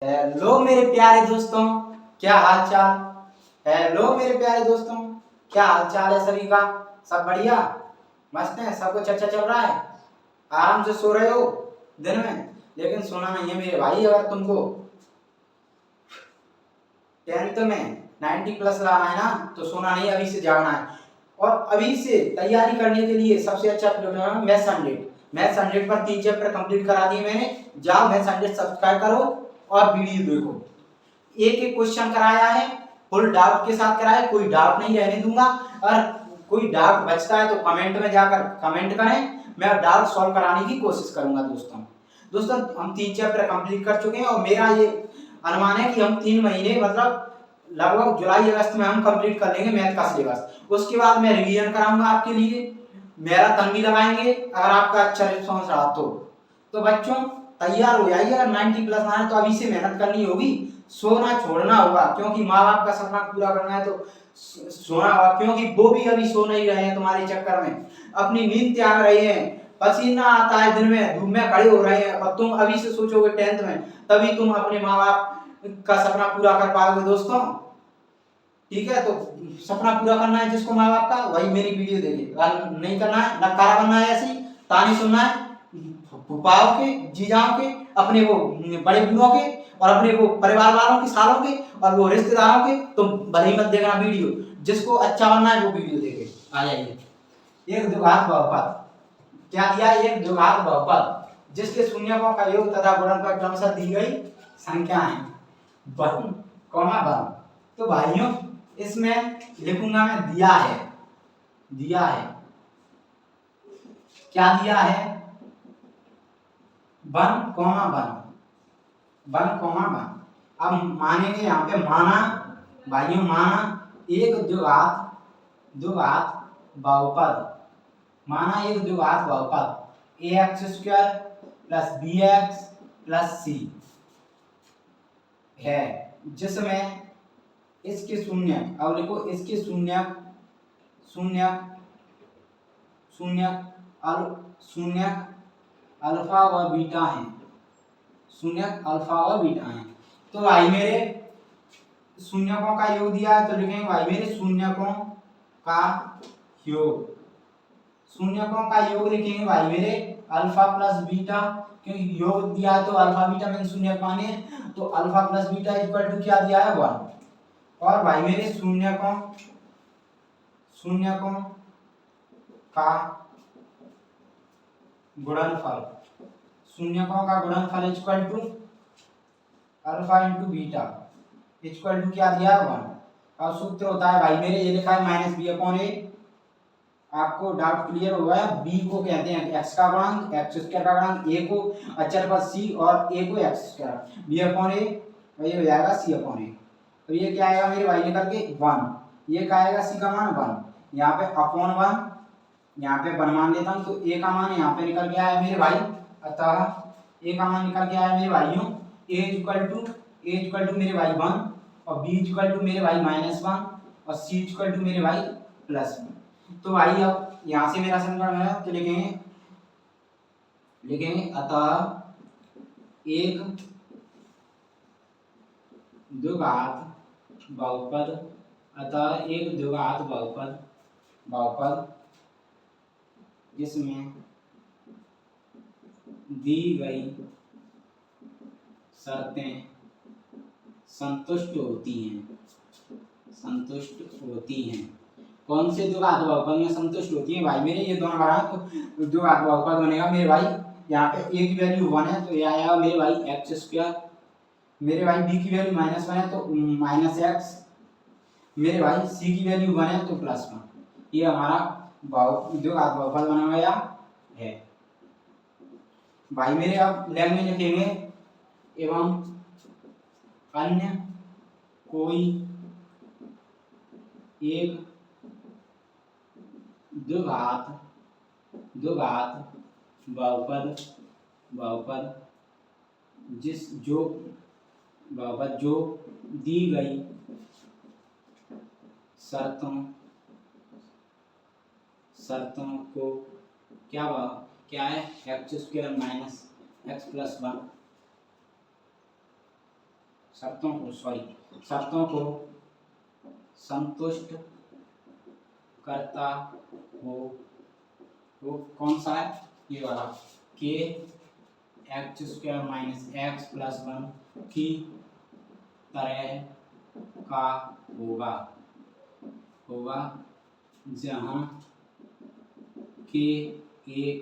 Hello मेरे प्यारे दोस्तों, क्या हाल चाल। हेलो मेरे प्यारे दोस्तों, क्या हाल चाल है सभी का। सब बढ़िया, मस्त है, सब कुछ अच्छा चल रहा है। आराम से सो रहे हो दिन में, लेकिन सोना नहीं है मेरे भाई। अगर तुमको 10th में 90 प्लस लाना है ना, तो सोना नहीं, अभी से जागना है। और अभी से तैयारी करने के लिए सबसे अच्छा प्लेटफॉर्म है मैथ्स 100। मैथ्स 100 पर 3 चैप्टर कंप्लीट करा दिए मैंने। जाओ मैथ्स 100 सब्सक्राइब करो और वीडियो देखो। एक एक क्वेश्चन कराया है, फुल डाउट के साथ कराया है, कोई डाउट नहीं रहने दूंगा। और कोई डाउट बचता है तो कमेंट में जाकर कमेंट करें, मैं डाउट सॉल्व कराने की कोशिश करूंगा। दोस्तों हम 3 चैप्टर कंप्लीट कर चुके हैं और मेरा ये अनुमान है कि हम 3 महीने मतलब लगभग जुलाई अगस्त में हम कंप्लीट कर लेंगे मैथ का सिलेबस। उसके बाद मैं रिवीजन कराऊंगा आपके लिए, मैराथन भी लगाएंगे अगर आपका अच्छा रिस्पॉन्स रहा तो बच्चों तैयार हो जाइए। अगर 90 प्लस आए तो अभी से मेहनत करनी होगी, सोना छोड़ना होगा, क्योंकि माँ बाप का सपना पूरा करना है तो सोना होगा। क्योंकि वो भी अभी सो नहीं रहे हैं तुम्हारे चक्कर में, अपनी नींद त्याग रहे हैं, पसीना आता है दिन में, धूप में खड़े हो रहे हैं। और तुम अभी से सोचोगे 10th में, तभी तुम अपने माँ बाप का सपना पूरा कर पाओगे दोस्तों। ठीक है, तो सपना पूरा करना है जिसको माँ बाप का, वही मेरी वीडियो देखे। नहीं करना है, नकारा बनना है, ऐसी तानी सुनना है फुफाओं के, जीजाओं के, अपने वो बड़े बुढ़ों के, और अपने वो परिवार वालों के, सालों के, और वो रिश्तेदारों के, तो भले ही मत देखना वीडियो। जिसको अच्छा बनना है वो वीडियो देखे। आ जाइए। एक द्विघात बहुपद क्या दिया, एक द्विघात बहुपद जिसके शून्यकों का योग तथा गुणनफल क्रमशः दी गई संख्याएं 1, 1। तो भाइयों इसमें लिखूंगा मैं दिया है, दिया है, क्या दिया है 1, 1। अब मानेंगे यहाँ पे, माना भाइयों, माना एक द्विघात बहुपद, माना एक द्विघात बहुपद ax² plus bx plus c है, जिसमें इसके शून्य, अब लिखो इसके शून्य अल्फा व बीटा है, शून्यक अल्फा व बीटा है। तो भाई मेरे शून्यकों का योग दिया है, तो लिखेंगे भाई मेरे शून्यकों का योग, शून्यकों का योग लिखेंगे भाई मेरे अल्फा प्लस बीटा, क्योंकि योग दिया है तो अल्फा बीटा में शून्यक माने, तो alpha plus beta equal to क्या दिया है 1। और भाई मेरे शून्यकों का गुणनफल, शून्यकों का गुणनफल equal to alpha into beta equal to क्या दिया है 1। अब सूत्र होता है भाई मेरे, ये लिखा है माइनस बी अपॉन ए। आपको डाउट क्लियर हो गया। बी को कहते हैं x का गुणांक, x² का गुणांक, a को अचर पद c और a को x², b अपॉन ए, ये हो जाएगा c अपॉन ए। तो ये क्या आएगा मेरे भाई निकल के 1, ये क्या आएगा c का मान 1, यहाँ पे अपॉन 1, यहाँ पे 1 मान लेता हूँ, तो a का मान यहाँ पे निकल के आया मेरे भाई। अतः a का मान निकल के आया मेरे भाइयों a इक्वल टू मेरे भाई 1, और b इक्वल टू मेरे भाई -1, और c इक्वल टू मेरे भाई +1। तो भाई अब यहाँ से मेरा समीकरण है, तो लिखेंगे अतः एक द्विघात बहुपद, अतः एक द्विघात बहुपद जिसमें दी गई शर्तें संतुष्ट होती हैं। कौन से द्विघात बहुपद में संतुष्ट होती है भाई मेरे, ये दोनों बड़ा तो द्विघात बहुपद बनेगा मेरे भाई। यहाँ पे a की वैल्यू 1 है तो ये आएगा मेरे भाई x², मेरे भाई b की वैल्यू -1 है तो -x, मेरे भाई c की वैल्यू 1 है तो +1। ये हमारा द्विघात बहुपद बना गया है भाई मेरे। अब लैंग में लिखेंगे एवं अन्य कोई एक द्विघात बहुपद जो दी गई शर्तों को क्या है x² - x + 1 शर्तों को संतुष्ट करता हो, वो कौन सा है, ये वाला, के x square minus x plus 1 की तरह का होगा जहाँ के एक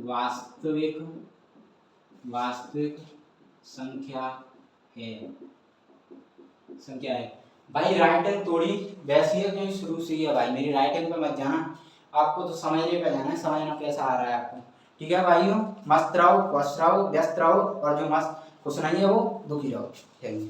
वास्तविक संख्या है। भाई राइटिंग थोड़ी वैसी है क्योंकि शुरू से ही है भाई, मेरी राइटिंग पे मत जाना, आपको तो समझने पे जाना है, समझना कैसा आ रहा है आपको। ठीक है भाइयों, मस्त रहो, खुश रहो, व्यस्त रहो, और जो मस्त खुश नहीं है वो दुखी रहो। Thank you.